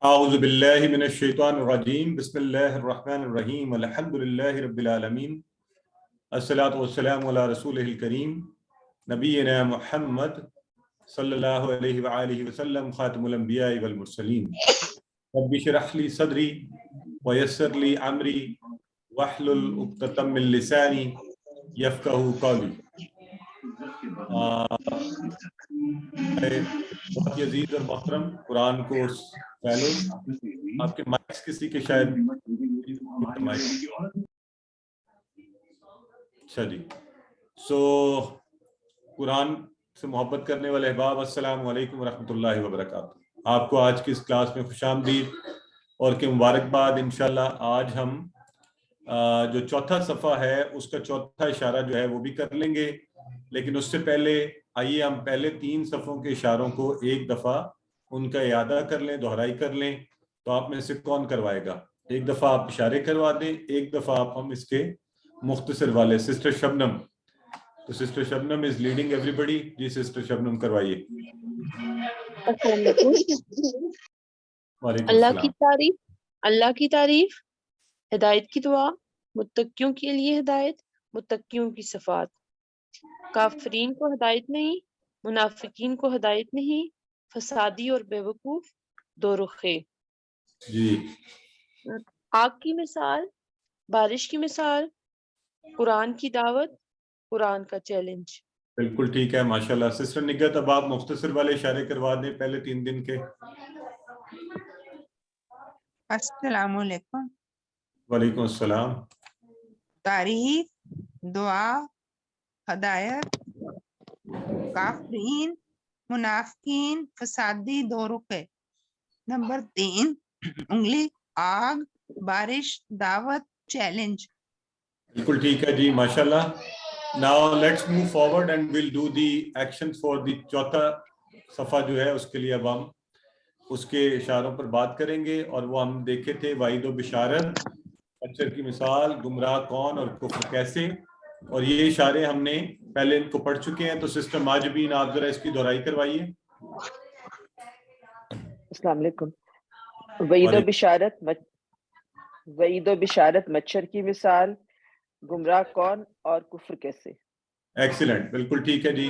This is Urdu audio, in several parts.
اعوذ باللہ من الشیطان الرجیم بسم اللہ الرحمن الرحیم الحمد للہ رب العالمین الصلاۃ والسلام علی رسولہ الکریم نبینا محمد صلی اللہ علیہ وآلہ وسلم خاتم الانبیاء والمرسلین رب اشرح لی صدری ویسر لی امری واحلل عقدۃ من لسانی یفقہوا قولی۔ بہت ہی عزیز اور محترم قرآن کورس فیلوز، آپ کے مائکس کسی کے شاید اچھا جی قرآن سے محبت کرنے والے احباب، السلام علیکم ورحمۃ اللہ وبرکاتہ۔ آپ کو آج کی اس کلاس میں خوش آمدید اور کہ مبارکباد۔ انشاءاللہ آج ہم جو چوتھا صفحہ ہے اس کا چوتھا اشارہ جو ہے وہ بھی کر لیں گے، لیکن اس سے پہلے آئیے ہم پہلے 3 صفحوں کے اشاروں کو ایک دفعہ ان کا اعادہ کر لیں، دہرائی کر لیں۔ تو آپ میں سے کون کروائے گا؟ ایک دفعہ آپ اشارے کروا دیں، ایک دفعہ آپ ہم اس کے مختصر والے۔ سسٹر شبنم، تو sister Shabnam is leading everybody. جی سسٹر شبنم کروائیے۔ السلام علیکم۔ وعلیکم اللہ السلام۔ کی تعریف، ہدایت کی دعا، متقیوں کے لیے ہدایت، متقیوں کی صفات۔ کافرین کو ہدایت نہیں، منافقین کو ہدایت نہیں، فسادی اور بیوقوف دو رخے۔ جی آگ کی مثال، بارش کی مثال، قرآن کی دعوت، قرآن کا چیلنج۔ بالکل ٹھیک ہے، ماشاءاللہ۔ سسٹر نگت، اب آپ مختصر والے اشارے کروا دیں پہلے 3 دن کے۔ السلام علیکم۔ وعلیکم السلام۔ تعریف، دعا، ہدایت، کافرین، منافقین، فسادی دو رخے۔ نمبر 3 انگلی، آگ، بارش، دعوت، چیلنج۔ بالکل ٹھیک ہے جی، ماشاءاللہ۔ Now let's move forward and we'll do the actions for the چوتھا صفحہ جو ہے اس کے لیے اب ہم اس کے اشاروں پر بات کریں گے، اور وہ ہم دیکھے تھے وعید و بشارت، اچر کی مثال، گمراہ کون اور کفر کیسے، اور یہ اشارے ہم نے پہلے ان کو پڑھ چکے ہیں۔ تو سسٹر ماجبین آپ ذرا اس کی دہرائی کروائیے۔ السلام علیکم۔ وعید و بشارت مچھر کی مثال، گمراہ کون اور کفر کیسے۔ ایکسیلنٹ، بالکل ٹھیک ہے جی۔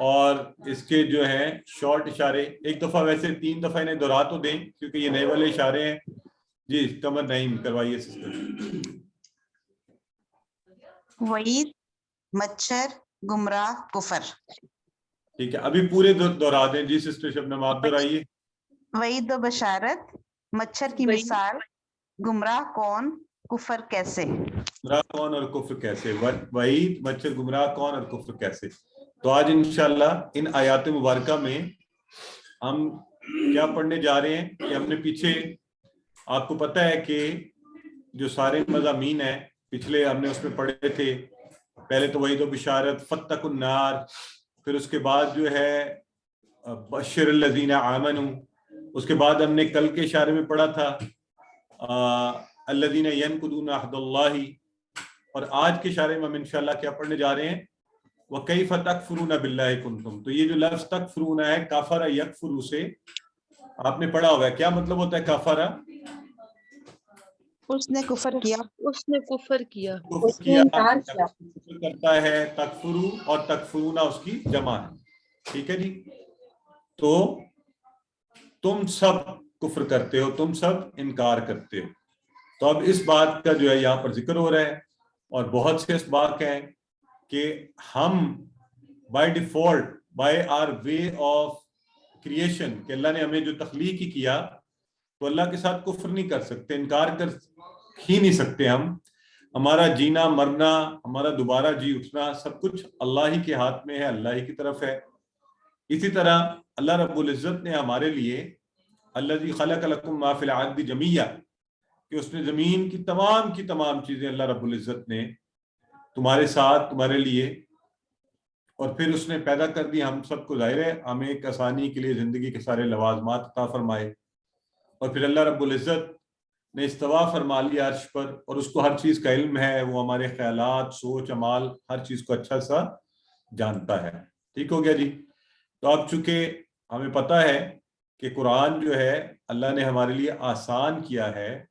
اور اس کے جو ہیں شارٹ اشارے ایک دفعہ، ویسے 3 دفعہ انہیں دہرا تو دیں کیونکہ یہ نئے والے اشارے ہیں۔ جی قمر نعیم کروائیے سسٹر۔ وعید، مچھر، گمراہ، کفر۔ ٹھیک ہے، ابھی پورے دہرا دیں۔ جی سسٹر شبنم آپ دہرائیے۔ وعید و بشارت، مچھر کی مثال، گمراہ کون، کفر کیسے۔ گمراہ کون اور کفر کیسے، وعید، مچھر، گمراہ کون اور کفر کیسے۔ تو آج انشاءاللہ ان آیات مبارکہ میں ہم کیا پڑھنے جا رہے ہیں کہ ہم نے پیچھے، آپ کو پتہ ہے کہ جو سارے مضامین ہیں پچھلے ہم نے اس میں پڑھے تھے۔ پہلے تو وعید و بشارت، فتقوا النار، پھر اس کے بعد جو ہے بشر الذین آمنوا، اس کے بعد ہم نے کل کے اشارے میں پڑھا تھا الذین ینقضون عہد اللہ، اور آج کے اشارے میں ہم انشاءاللہ کیا پڑھنے جا رہے ہیں، وَکَیْفَ تَکْفُرُونَ بِاللَّهِ كُنْتُمْ۔ تو یہ جو لفظ تکفرون ہے، کافر یکفر سے آپ نے پڑھا ہوا ہے۔ کیا مطلب ہوتا ہے کافر؟ اس نے کفر کیا، اس نے کفر کیا، کفر کیا، کفر کرتا ہے، تکفرو اور تکفرون اس کی جمع ہے۔ ٹھیک ہے جی، تو تم سب کفر کرتے ہو، تم سب انکار کرتے ہو۔ تو اب اس بات کا جو ہے یہاں پر ذکر ہو رہا ہے، اور بہت سے اسباق ہیں کہ ہم by default, by our way of creation, کہ اللہ نے ہمیں جو تخلیق ہی کیا، تو اللہ کے ساتھ کفر نہیں کر سکتے، انکار کر ہی نہیں سکتے۔ ہمارا جینا مرنا، ہمارا دوبارہ جی اٹھنا، سب کچھ اللہ ہی کے ہاتھ میں ہے، اللہ ہی کی طرف ہے۔ اسی طرح اللہ رب العزت نے ہمارے لیے الذی خلق لکم ما فی الارض جمیعا، کہ اس نے زمین کی تمام چیزیں اللہ رب العزت نے تمہارے ساتھ، تمہارے لیے، اور پھر اس نے پیدا کر دی ہم سب کو۔ ظاہر ہے ہمیں ایک آسانی کے لیے زندگی کے سارے لوازمات عطا فرمائے، اور پھر اللہ رب العزت نے استوا فرما لیا عرش پر، اور اس کو ہر چیز کا علم ہے، وہ ہمارے خیالات، سوچ، اعمال، ہر چیز کو اچھا سا جانتا ہے۔ ٹھیک ہو گیا جی۔ تو اب چونکہ ہمیں پتہ ہے کہ قرآن جو ہے اللہ نے ہمارے لیے آسان کیا ہے.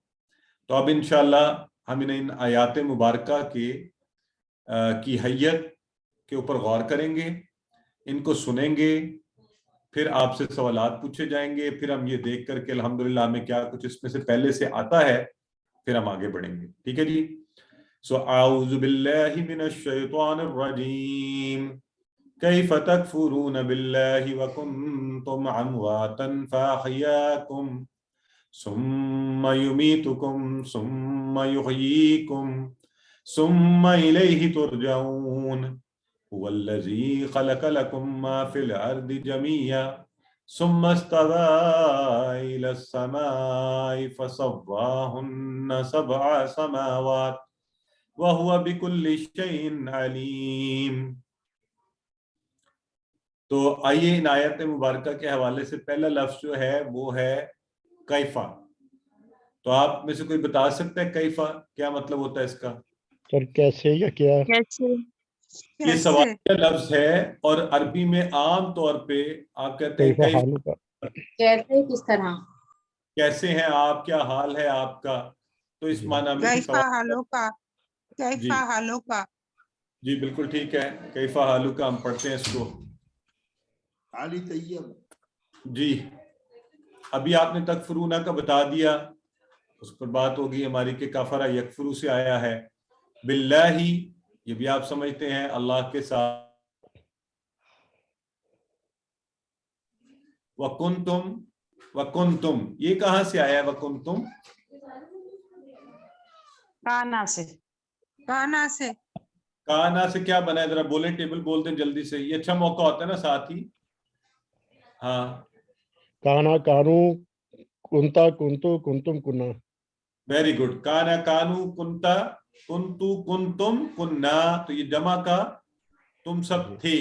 تو اب انشاءاللہ ہم ان آیات مبارکہ کی حیت کے اوپر غور کریں گے, ان کو سنیں گے, پھر آپ سے سوالات پوچھے جائیں گے, پھر ہم یہ دیکھ کر کے الحمدللہ ہمیں کیا کچھ اس میں سے پہلے سے آتا ہے پھر ہم آگے بڑھیں گے. ٹھیک ہے جی. سو اعوذ باللہ من الشیطان الرجیم کیف تکفرون باللہ وکنتم امواتا فاحیاکم ثم یمیتکم ثم یحییکم ثم الیہ ترجعون هو الذی خلق لکم ما فی الارض جميعا ثم استوى إلى السماء فسواهن سبع سماوات وهو بكل شيء عليم. تو آئیے ان آیت مبارکہ کے حوالے سے پہلا لفظ جو ہے وہ ہے کیفا. تو آپ میں سے کوئی بتا سکتا ہے کیفا کیا مطلب ہوتا ہے اس کا؟ سر کیسے یا کیا؟ کیسے؟ یہ سوالیہ لفظ ہے اور عربی میں عام طور پہ آپ کہتے ہیں کیفا حالو کا کیسے کس طرح کیسے ہیں آپ, کیا حال ہے آپ کا. تو اس معنی میں کیفا حالو کا, کیفا حالو کا. جی بالکل ٹھیک ہے. کیفا حالو کا ہم پڑھتے ہیں اس کو. علی طیب. جی ابھی آپ نے تکفرونا کا بتا دیا, اس پر بات ہوگی ہماری کہ کفرہ یکفرو سے آیا ہے. باللہ یہ بھی آپ سمجھتے ہیں اللہ کے ساتھ. وکنتم یہ کہاں سے آیا ہے وکنتم؟ کانا سے. کانا سے. کانا سے کیا بنا ہے ذرا بولیں, ٹیبل بول دیں جلدی سے, یہ اچھا موقع ہوتا ہے نا ساتھ ہی. ہاں کانا کانو کنتا کنتو کنتم کنا. Very good. کانا کانو کنتا کنتو کنتم کننا, تو یہ جمع کا تم سب تھے.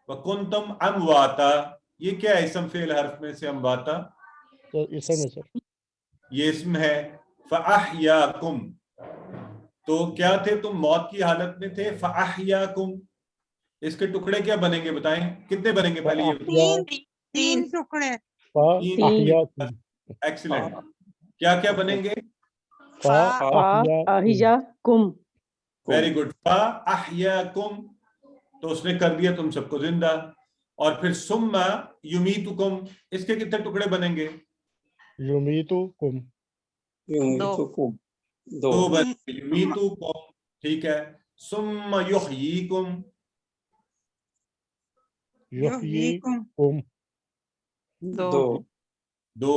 وکنتم امواتا یہ کیا ہے اسم فعل حرف میں سے امواتا؟ تو اسم ہے سر. یہ اسم ہے. فاحیاکم تو کیا تھے تم موت کی حالت میں تھے. فاحیاکم اس کے ٹکڑے کیا بنیں گے بتائیں, کتنے بنیں گے پہلے یہ تین تین ٹکڑے. فاحیاکم. ایکسیلنٹ. کیا کیا بنیں گے؟ فاحیاکم. Very good. فاحیاکم تو اس نے کر دیا تم سب کو زندہ. اور پھر ثم یمیتکم اس کے کتنے ٹکڑے بنیں گے؟ یمیتکم دو بنیں گے. یمیتکم ٹھیک ہے. ثم یحییکم یحییکم دو.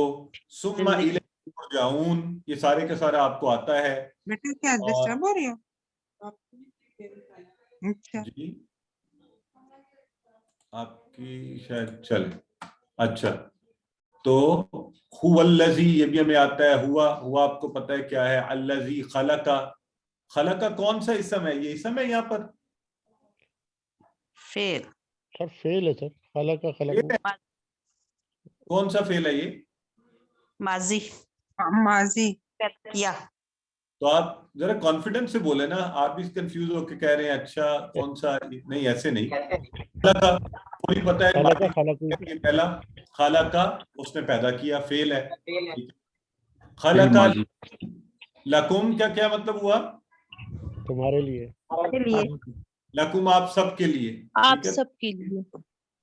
ثم الیہ ترجعون یہ سارے کا سارا آپ کو آتا ہے. بیٹا کیا ڈسٹرب ہو رہی ہو؟ اچھا جی آپ کی شاید چلے. اچھا تو هو الذی یہ بھی ہمیں آتا ہے. ہوا آپ کو پتہ ہے کیا ہے. الذی خلق. خلق کون سا اسم ہے؟ یہ اسم ہے یہاں پر فعل. سر فعل ہے سر. خلق خلق کون سا فعل ہے یہ؟ ماضی. ماضی. یا تو آپ ذرا کانفیڈنس سے بولے نا, آپ بھی کنفیوز ہو کے کہہ رہے ہیں اچھا کون سا. نہیں ایسے نہیں. پوری پتہ ہے خلق خلق پہلا خالق کا اس نے پیدا کیا فعل ہے. خلق لکم کیا کیا مطلب ہوا؟ تمہارے لیے. لکم آپ سب کے لیے. آپ سب کے لیے.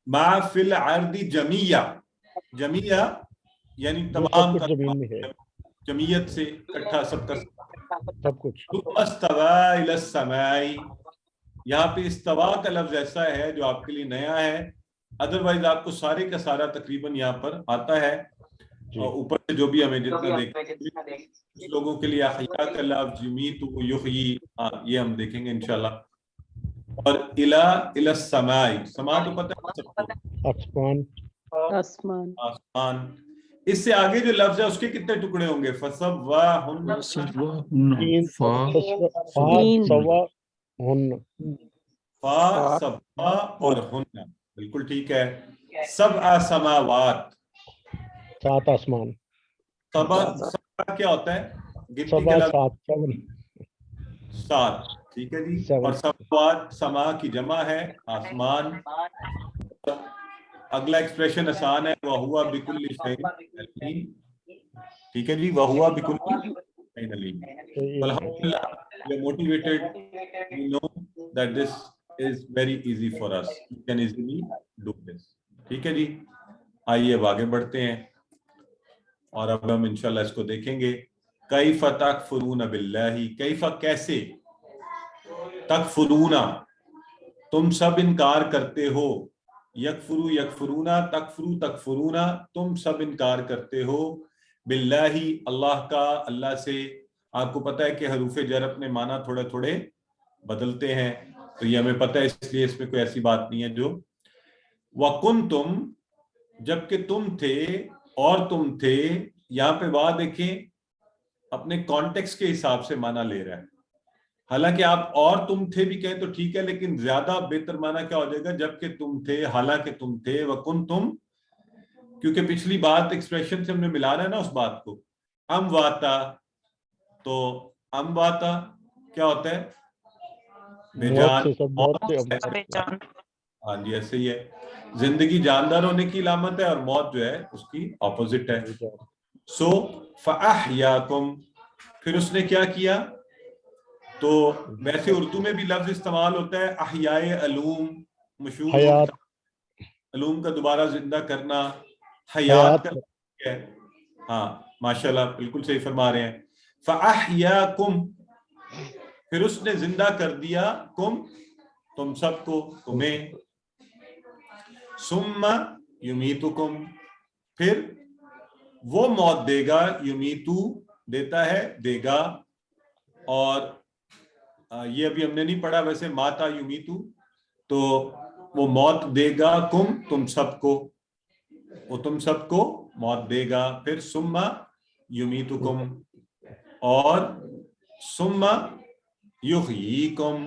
ما فی الارض جمیع. جمیع یعنی جو سب تمام کچھ زمین میں ہے, جمعیت سے اکٹھا سب کا سب کچھ. استوى الى السماء یہاں پہ استوا کا لفظ ایسا ہے جو آپ کے لیے نیا ہے. ادروائز آپ کو سارے کا سارا تقریباً یہاں پر آتا ہے. اور اوپر سے جو بھی ہمیں جتنا دیکھیں لوگوں کے لیے احیا کا لفظ یمیت یحیی یہ ہم دیکھیں گے انشاءاللہ. اور الى السماء, سما تو پتہ ہے سب کو آسمان. آسمان. اس سے آگے جو لفظ ہے اس کے کتنے ٹکڑے ہوں گے؟ فسواہن فا سبا اور ہن. بالکل ٹھیک ہے. سبع سماوات 7 آسمان. سبا کیا ہوتا ہے؟ گنتی سبا کے لفظ 7. 7 ٹھیک ہے جی. 7. اور سماوات سما کی جمع ہے آسمان. اگلا ایکسپریشن آسان ہے، وَهُوَ بِكُلِّ شَيْءٍ عَلِيمٌ. ٹھیک ہے جی، وَهُوَ بِكُلِّ شَيْءٍ عَلِيمٌ. الحمدللہ we are motivated. We know that this is very easy for us. We can easily do this. ٹھیک ہے جی، آئیے اب آگے بڑھتے ہیں اور اب ہم انشاءاللہ اس کو دیکھیں گے. کیف تکفرون باللہ، کیف کیسے، تکفرون تم سب انکار کرتے ہو، یکفرو یکفرونا، تکفرو تکفرونا تم سب انکار کرتے ہو، باللہ اللہ کا، اللہ سے. آپ کو پتہ ہے کہ حروف جر اپنے معنی تھوڑے تھوڑے بدلتے ہیں، تو یہ ہمیں پتہ ہے، اس لیے اس میں کوئی ایسی بات نہیں ہے جو. وَكُنْتُمْ جبکہ تم تھے، اور تم تھے، یہاں پہ واہ دیکھیں اپنے کانٹیکس کے حساب سے معنی لے رہا ہے. حالانکہ آپ اور تم تھے بھی کہیں تو ٹھیک ہے، لیکن زیادہ بہتر معنی کیا ہو جائے گا، جبکہ تم تھے، حالانکہ تم تھے. وَكُنْتُمْ کیونکہ پچھلی بات ایکسپریشن سے ہم نے ملانا ہے نا اس بات کو. امواتا، تو امواتا کیا ہوتا ہے، بے موت جان. سے سب موت سے ہاں جی ایسے ہی ہے، زندگی جاندار ہونے کی علامت ہے اور موت جو ہے اس کی اپوزٹ ہے. سو فَأَحْيَاكُمْ پھر اس نے کیا کیا، تو ویسے اردو میں بھی لفظ استعمال ہوتا ہے احیاء علوم، مشہور حیات، علوم کا دوبارہ زندہ کرنا، حیات حیات کا. ہاں ماشاءاللہ بالکل صحیح فرما رہے ہیں. فَأَحْيَاكُمْ پھر اس نے زندہ کر دیا، کم تم سب کو، تمہیں. ثُمَّ يُمِيتُكُمْ پھر وہ موت دے گا، یمیتو دیتا ہے، دے گا. اور یہ ابھی ہم نے نہیں پڑھا ویسے، ماتا یمیتو، تو وہ موت دے گا، کم تم سب کو، وہ تم سب کو موت دے گا. پھر ثم یمیتکم، اور ثم یحییکم،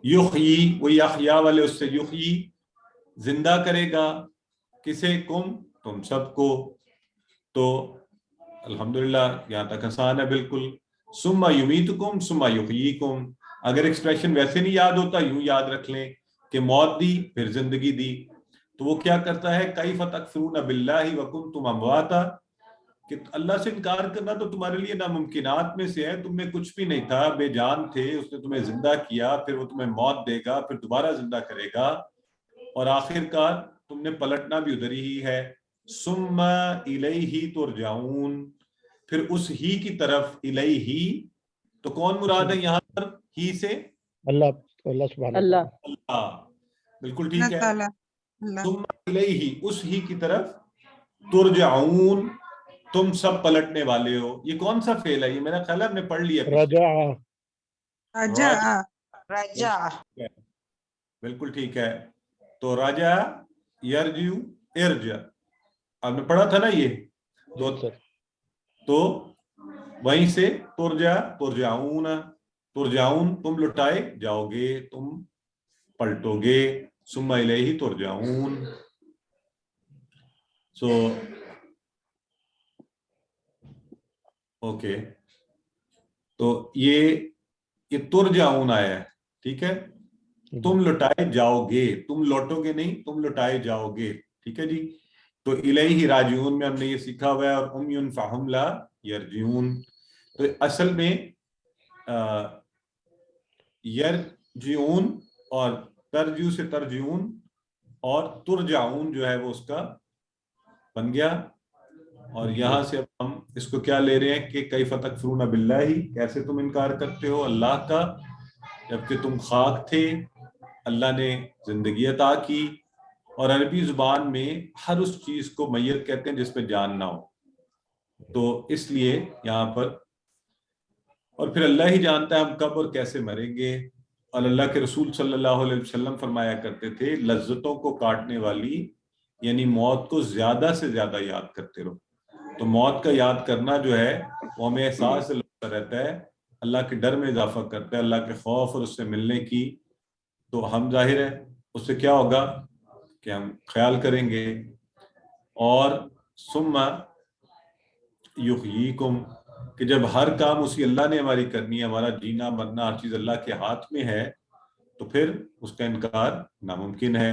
یحیی وہی احیا والے اس سے، یحیی زندہ کرے گا، کسے، کم تم سب کو. تو الحمدللہ یہاں تک آسان ہے بالکل. ثم یمیتکم ثم یحییکم، اگر ایکسپریشن ویسے نہیں یاد ہوتا یوں یاد رکھ لیں کہ موت دی پھر زندگی دی. تو وہ کیا کرتا ہے، کیف تکفرون باللہ وکنتم امواتا، کہ اللہ سے انکار کرنا تو تمہارے لیے ناممکنات میں سے ہے. تم میں کچھ بھی نہیں تھا، بے جان تھے، اس نے تمہیں زندہ کیا، پھر وہ تمہیں موت دے گا، پھر دوبارہ زندہ کرے گا، اور آخر کار تم نے پلٹنا بھی ادھر ہی ہے. ثم الیہ ترجعون پھر اس ہی کی طرف، الیہ تو کون مراد ہے یہاں پر ہی سے، اللہ، اللہ سبحانہ اللہ. اللہ، بالکل ٹھیک اللہ ہے. تعالیٰ، اللہ ثم الیہ اس ہی کی طرف، ترجعون تم سب پلٹنے والے ہو. یہ کون سا فعل ہے، یہ میرا خیال ہے ہم نے پڑھ لیا رجع، رجع، رجع، بالکل ٹھیک ہے. تو راجع، یرجع، ارجع، آپ نے پڑھا تھا نا یہ دو. تو وہیں سے ترجع، ترجعون، ترجعون تم لٹائے جاؤ گے، تم پلٹو گے. ثم الیہ ترجعون. سو اوکے، تو یہ ترجعون آیا ہے، ٹھیک ہے، تم لٹائے جاؤ گے، تم لوٹو گے نہیں، تم لٹائے جاؤ گے. ٹھیک ہے جی. تو الیہ راجعون میں ہم نے یہ سیکھا ہوا ہے، اور امیٌ فہم لا یرجعون. تو اصل میں یرجعون اور ترجیو سے ترجعون اور ترجعون جو ہے وہ اس کا بن گیا. اور یہاں سے اب ہم اس کو کیا لے رہے ہیں کہ کیف تکفرون باللہ، کیسے تم انکار کرتے ہو اللہ کا جبکہ تم خاک تھے، اللہ نے زندگی عطا کی. اور عربی زبان میں ہر اس چیز کو میت کہتے ہیں جس پہ جان نہ ہو، تو اس لیے یہاں پر، اور پھر اللہ ہی جانتا ہے ہم کب اور کیسے مریں گے. اور اللہ کے رسول صلی اللہ علیہ وسلم فرمایا کرتے تھے، لذتوں کو کاٹنے والی یعنی موت کو زیادہ سے زیادہ یاد کرتے رہو. تو موت کا یاد کرنا جو ہے وہ ہمیں احساس دلاتا رہتا ہے، اللہ کے ڈر میں اضافہ کرتا ہے، اللہ کے خوف اور اس سے ملنے کی. تو ہم ظاہر ہے اس سے کیا ہوگا کہ ہم خیال کریں گے. اور ثم یحییکم کہ جب ہر کام اسی اللہ نے ہماری کرنی ہے، ہمارا جینا مرنا ہر چیز اللہ کے ہاتھ میں ہے، تو پھر اس کا انکار ناممکن ہے.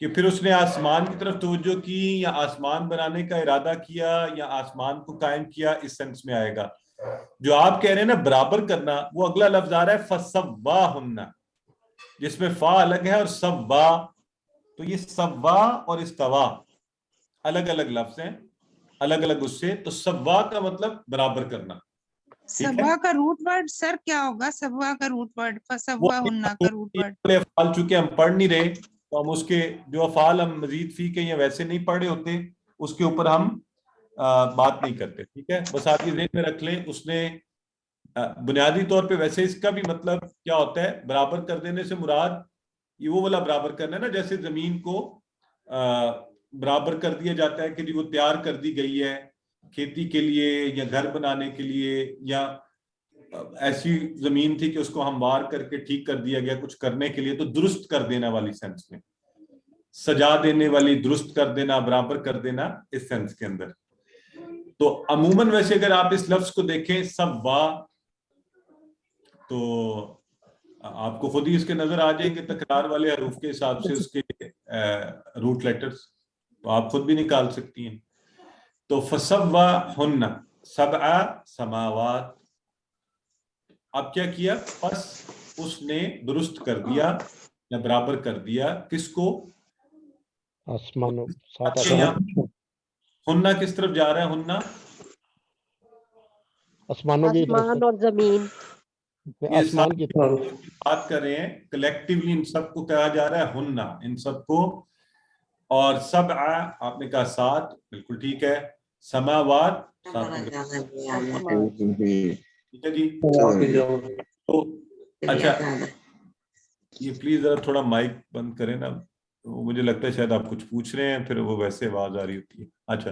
کہ پھر اس نے آسمان کی طرف توجہ کی یا آسمان بنانے کا ارادہ کیا یا آسمان کو قائم کیا، اس سینس میں آئے گا. جو آپ کہہ رہے ہیں نا برابر کرنا، وہ اگلا لفظ آ رہا ہے فَسَوَّاهُنَّ، جس میں فا الگ ہے اور سوا. تو یہ سوا اور استوا الگ الگ لفظ ہیں، الگ الگ اس سے. تو سوا کا مطلب برابر کرنا. سبا کا روٹ ورڈ سر کیا ہوگا؟ سبا کا روٹ ورڈ، فسوا ہننا کا روٹ ورڈ. افعال چونکہ ہم پڑھ نہیں رہے تو ہم اس کے جو افعال ہم مزید فی کے یا ویسے نہیں پڑھے ہوتے اس کے اوپر ہم بات نہیں کرتے. ٹھیک ہے، بس آپ یہ ذہن میں رکھ لیں. اس نے بنیادی طور پہ ویسے اس کا بھی مطلب کیا ہوتا ہے، برابر کر دینے سے مراد یہ وہ والا برابر کرنا ہے نا، جیسے زمین کو برابر کر دیا جاتا ہے کہ جی وہ تیار کر دی گئی ہے کھیتی کے لیے یا گھر بنانے کے لیے، یا ایسی زمین تھی کہ اس کو ہموار کر کے ٹھیک کر دیا گیا کچھ کرنے کے لیے. تو درست کر دینا والی سینس میں، سجا دینے والی، درست کر دینا، برابر کر دینا، اس سینس کے اندر. تو عموماً ویسے اگر آپ اس لفظ کو دیکھیں سوا، تو آپ کو خود ہی اس کے نظر آ جائیں گے تکرار والے حروف کے حساب سے اس کے روٹ لیٹرز، تو آپ خود بھی نکال سکتی ہیں. تو فسواہن سبع سماوات. اب کیا کیا؟ پس اس نے درست کر دیا یا برابر کر دیا کس کو؟ آسمانوں، سات آسمان. ہننا کس طرف جا رہا ہے؟ ہننا آسمانوں کی طرف آسمان اور زمین. آسمان کی طرف بات کر رہے ہیں کلیکٹیولی، ان سب کو کہا جا رہا ہے ہننا، ان سب کو. اور سبع آپ نے کہا 7، بالکل ٹھیک ہے. سماوات 7، ٹھیک ہے جی. تو اچھا یہ پلیز ذرا تھوڑا مائک بند کریں نا، مجھے لگتا ہے شاید آپ کچھ پوچھ رہے ہیں پھر وہ ویسے آواز آ رہی ہوتی ہے. اچھا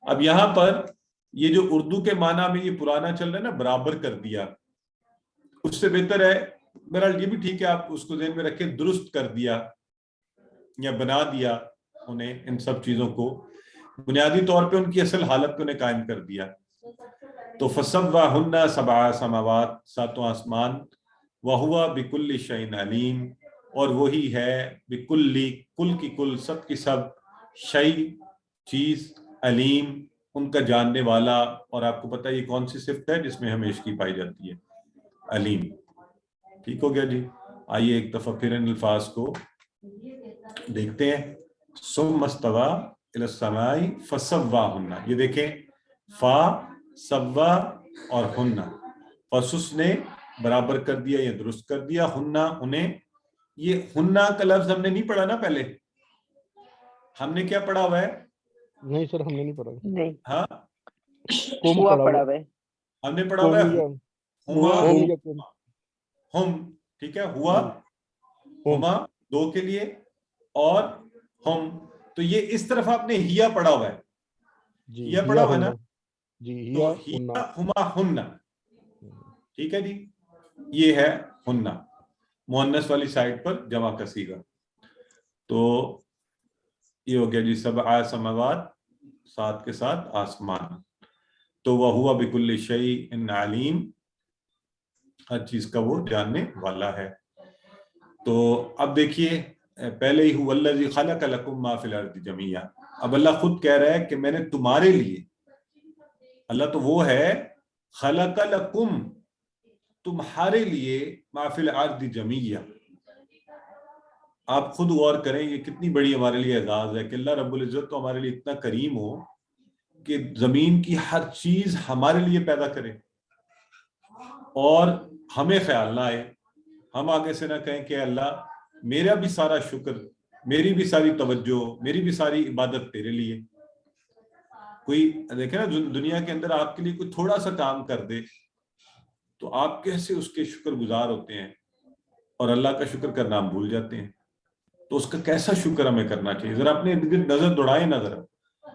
اب یہاں پر یہ جو اردو کے معنی میں یہ پرانا چل رہا ہے نا برابر کر دیا، اس سے بہتر ہے بہرحال یہ بھی ٹھیک ہے آپ اس کو ذہن میں رکھیں، درست کر دیا یا بنا دیا انہیں، ان سب چیزوں کو بنیادی طور پہ ان کی اصل حالت کو انہیں قائم کر دیا. تو فسواہن سبع سماوات، 7 آسمان. وہوا بکل شیء علیم، اور وہی ہے بکل، کل کی کل، سب کی سب، شیء چیز، علیم ان کا جاننے والا. اور آپ کو پتہ ہے یہ کون سی صفت ہے جس میں ہمیشگی پائی جاتی ہے؟ علیم. ٹھیک ہو گیا جی. آئیے ایک دفعہ پھر ان الفاظ کو دیکھتے ہیں. ثم استوى الى السماء فسواہن، یہ دیکھیں فا، سوا اور ہننا، پس اس نے برابر کر دیا یا درست کر دیا ہننا انہیں. یہ ہننا کا لفظ ہم نے نہیں پڑھا نا پہلے، ہم نے کیا پڑھا ہوا ہے؟ نہیں سر ہم نے نہیں پڑھا. نہیں ہاں ہوا پڑھا ہوا ہے، ہم نے پڑھا ہوا ہے ہوا ہم، ٹھیک ہے، ہوا ہما 2 کے لیے اور ہم. تو یہ اس طرف آپ نے ہیا پڑھا ہوا ہے، ہیا پڑھا ہوا ہے نا، تو ہیا ہما ہننا. ٹھیک ہے جی، یہ ہے ہننا مؤنث والی سائڈ پر جمع کا صیغہ. تو یہ ہو گیا جی 7 سماوات، 7 کے ساتھ آسمان. تو وہوا بکل شیء علیم، ہر چیز کا وہ جاننے والا ہے. تو اب دیکھیے پہلے ہی هو الذی خلق لکم ما فی الارض جمیعا، اب اللہ خود کہہ رہا ہے کہ میں نے تمہارے لیے، اللہ تو وہ ہے خلق لکم، تمہارے لیے، ما فی الارض جمیعا. آپ خود غور کریں یہ کتنی بڑی ہمارے لیے اعزاز ہے کہ اللہ رب العزت تو ہمارے لیے اتنا کریم ہو کہ زمین کی ہر چیز ہمارے لیے پیدا کرے اور ہمیں خیال نہ آئے، ہم آگے سے نہ کہیں کہ اللہ میرا بھی سارا شکر، میری بھی ساری توجہ، میری بھی ساری عبادت تیرے لیے. کوئی دیکھیں نا دنیا کے اندر آپ کے لیے کوئی تھوڑا سا کام کر دے تو آپ کیسے اس کے شکر گزار ہوتے ہیں، اور اللہ کا شکر کرنا ہم بھول جاتے ہیں. تو اس کا کیسا شکر ہمیں کرنا چاہیے. ذرا اپنے ارد گرد نظر دوڑائیں،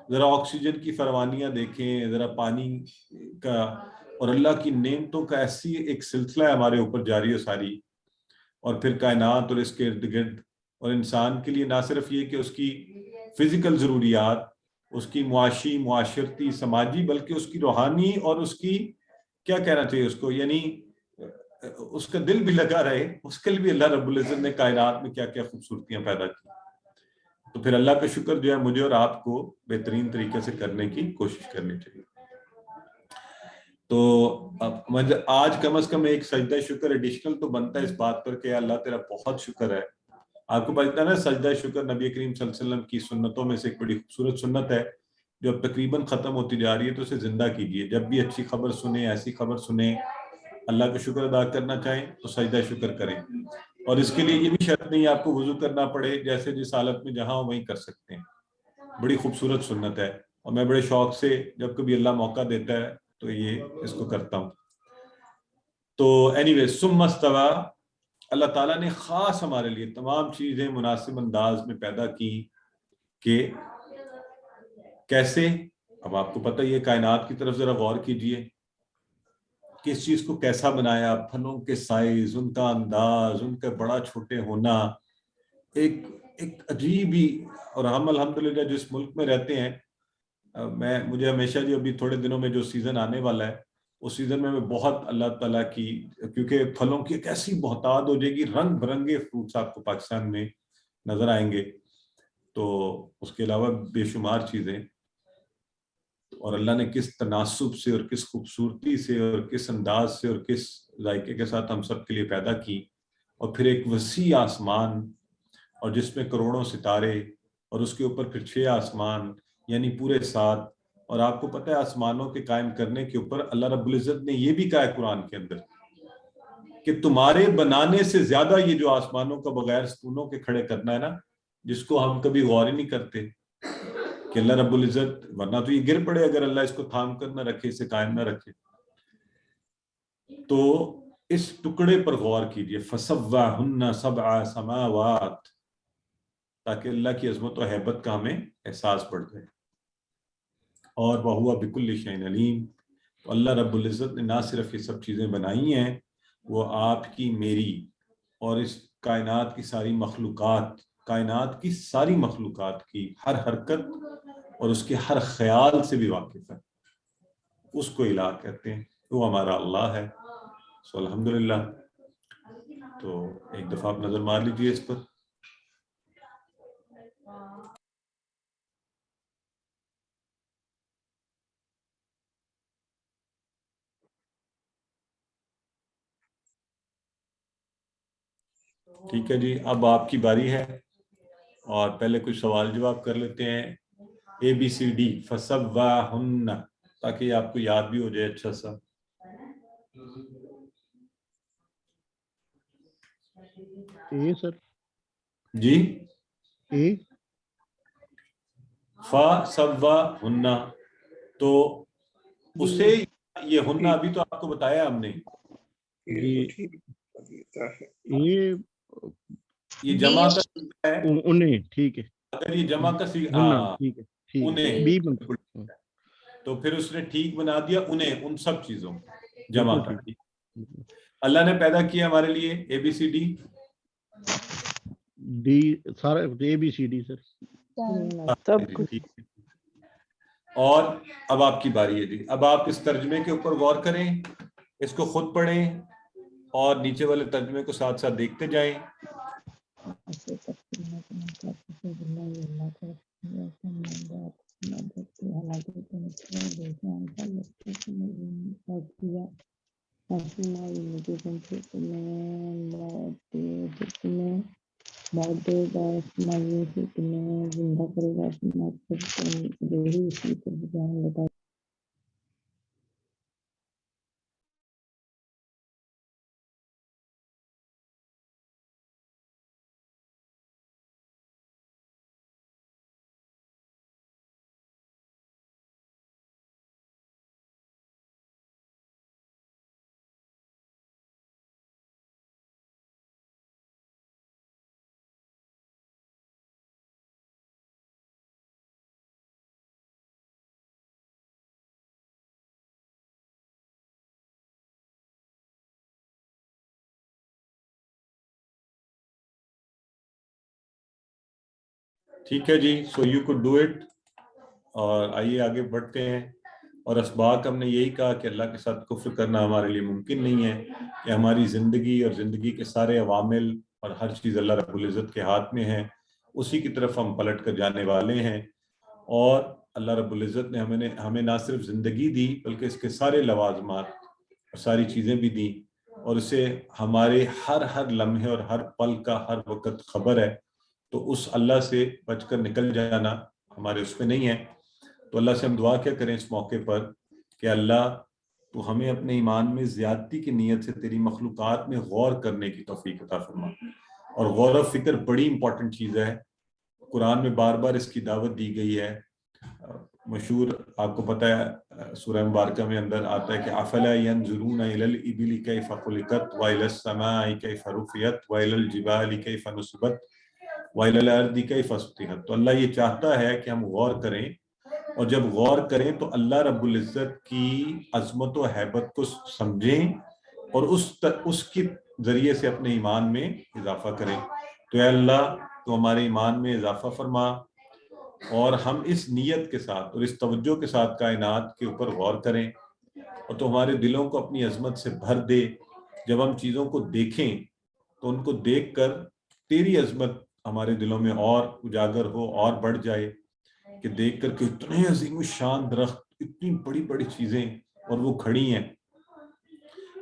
ذرا آکسیجن کی فراوانیاں دیکھیں، ذرا پانی کا اور اللہ کی نعمتوں کا ایسی ایک سلسلہ ہے ہمارے اوپر جاری و ساری، اور پھر کائنات اور اس کے ارد گرد. اور انسان کے لیے نہ صرف یہ کہ اس کی فزیکل ضروریات، اس کی معاشی، معاشرتی، سماجی، بلکہ اس کی روحانی اور اس کی کیا کہنا چاہیے اس کو، یعنی اس کا دل بھی لگا رہے، اس کے لیے بھی اللہ رب العزت نے کائنات میں کیا کیا خوبصورتیاں پیدا کی. تو پھر اللہ کا شکر جو ہے مجھے اور آپ کو بہترین طریقے سے کرنے کی کوشش کرنی چاہیے. تو آج کم از کم ایک سجدہ شکر ایڈیشنل تو بنتا ہے اس بات پر کہ اللہ تیرا بہت شکر ہے. آپ کو پتہ ہے نا سجدہ شکر نبی کریم صلی اللہ علیہ وسلم کی سنتوں میں سے ایک بڑی خوبصورت سنت ہے جو اب تقریباً ختم ہوتی جا رہی ہے, تو اسے زندہ کیجیے. جب بھی اچھی خبر سنیں, ایسی خبر سنیں, اللہ کا شکر ادا کرنا چاہیں تو سجدہ شکر کریں. اور اس کے لیے یہ بھی شرط نہیں آپ کو وضو کرنا پڑے, جیسے جس حالت میں جہاں ہو وہیں کر سکتے ہیں. بڑی خوبصورت سنت ہے اور میں بڑے شوق سے جب کبھی اللہ موقع دیتا ہے تو یہ اس کو کرتا ہوں. تو اینی وے, ثم استویٰ, اللہ تعالیٰ نے خاص ہمارے لیے تمام چیزیں مناسب انداز میں پیدا کی. کہ کیسے؟ اب آپ کو پتہ یہ کائنات کی طرف ذرا غور کیجئے, کس چیز کو کیسا بنایا, پھلوں کے سائز, ان کا انداز, ان کے بڑا چھوٹے ہونا, ایک عجیب ہی. اور ہم الحمدللہ جس ملک میں رہتے ہیں, مجھے ہمیشہ جو ابھی تھوڑے دنوں میں جو سیزن آنے والا ہے اس سیزن میں بہت اللہ تعالیٰ کی, کیونکہ پھلوں کی ایک ایسی بہتات ہو جائے گی, رنگ برنگے فروٹس آپ کو پاکستان میں نظر آئیں گے, تو اس کے علاوہ بے شمار چیزیں. اور اللہ نے کس تناسب سے اور کس خوبصورتی سے اور کس انداز سے اور کس ذائقے کے ساتھ ہم سب کے لیے پیدا کی. اور پھر ایک وسیع آسمان اور جس میں کروڑوں ستارے, اور اس کے اوپر پھر 6 آسمان یعنی پورے 7. اور آپ کو پتہ ہے آسمانوں کے قائم کرنے کے اوپر اللہ رب العزت نے یہ بھی کہا ہے قرآن کے اندر کہ تمہارے بنانے سے زیادہ یہ جو آسمانوں کا بغیر ستونوں کے کھڑے کرنا ہے نا, جس کو ہم کبھی غور ہی نہیں کرتے کہ اللہ رب العزت, ورنہ تو یہ گر پڑے اگر اللہ اس کو تھام کر نہ رکھے, اسے قائم نہ رکھے. تو اس ٹکڑے پر غور کیجئے, فَسَوَّاهُنَّ سَبْعَ سَمَاوَاتٍ, تاکہ اللہ کی عظمت و ہیبت کا ہمیں احساس بڑھ جائے. اور وَهُوَ بِكُلِّ شَيْءٍ عَلِيمٌ, تو اللہ رب العزت نے نہ صرف یہ سب چیزیں بنائی ہیں, وہ آپ کی, میری اور اس کائنات کی ساری مخلوقات, کائنات کی ساری مخلوقات کی ہر حرکت اور اس کے ہر خیال سے بھی واقف ہے. اس کو الہ کہتے ہیں, وہ ہمارا اللہ ہے. سو الحمدللہ. تو ایک دفعہ آپ نظر مار لیجئے اس پر. ٹھیک ہے جی, اب آپ کی باری ہے, اور پہلے کچھ سوال جواب کر لیتے ہیں. ABCD فَسَوَّاهُنَّ, تاکہ یہ آپ کو یاد بھی ہو جائے اچھا سا. اے سر, جی, اے فَسَوَّاهُنَّ, تو اسے یہ ہنہ ابھی تو آپ کو بتایا ہم نے, یہ جمع کا صیغہ ہے. انہیں, ٹھیک ہے, اگر یہ جمع کا صیغہ, ٹھیک ہے, انہیں, بی تو پھر اس نے ٹھیک بنا دیا انہیں, ان سب چیزوں جمع کر دی. ٹھیک. اللہ نے پیدا کیا ہمارے لیے ABCD, ڈی, سارا ABCD سر. سب کچھ. اور اب آپ کی باری ہے جی. اب آپ اس ترجمے کے اوپر غور کریں, اس کو خود پڑھیں اور نیچے والے ترجمے کو ساتھ ساتھ دیکھتے جائیں. ٹھیک ہے جی, so you could do it. اور آئیے آگے بڑھتے ہیں. اور اسباق ہم نے یہی کہا کہ اللہ کے ساتھ کفر کرنا ہمارے لیے ممکن نہیں ہے, کہ ہماری زندگی اور زندگی کے سارے عوامل اور ہر چیز اللہ رب العزت کے ہاتھ میں ہے. اسی کی طرف ہم پلٹ کر جانے والے ہیں. اور اللہ رب العزت نے ہمیں نہ صرف زندگی دی بلکہ اس کے سارے لوازمات اور ساری چیزیں بھی دی, اور اسے ہمارے ہر لمحے اور ہر پل کا ہر وقت خبر ہے. تو اس اللہ سے بچ کر نکل جانا ہمارے اس پہ نہیں ہے. تو اللہ سے ہم دعا کیا کریں اس موقع پر کہ اللہ تو ہمیں اپنے ایمان میں زیادتی کی نیت سے تیری مخلوقات میں غور کرنے کی توفیق عطا فرما. اور غور و فکر بڑی امپورٹنٹ چیز ہے. قرآن میں بار بار اس کی دعوت دی گئی ہے. مشہور آپ کو پتہ ہے سورہ مبارکہ میں اندر آتا ہے کہ افلا ينظرون الى الابل كيف خلقت والى السماء كيف رفعت والى الجبال كيف نصبت والى الارض كيف سطحت. تو اللہ یہ چاہتا ہے کہ ہم غور کریں, اور جب غور کریں تو اللہ رب العزت کی عظمت و ہیبت کو سمجھیں اور اس کے ذریعے سے اپنے ایمان میں اضافہ کریں. تو اے اللہ تو ہمارے ایمان میں اضافہ فرما, اور ہم اس نیت کے ساتھ اور اس توجہ کے ساتھ کائنات کے اوپر غور کریں, اور تو ہمارے دلوں کو اپنی عظمت سے بھر دے. جب ہم چیزوں کو دیکھیں تو ان کو دیکھ کر تیری عظمت ہمارے دلوں میں اور اجاگر ہو اور بڑھ جائے, کہ دیکھ کر کہ اتنے عظیم الشان درخت, اتنی بڑی بڑی چیزیں اور وہ کھڑی ہیں,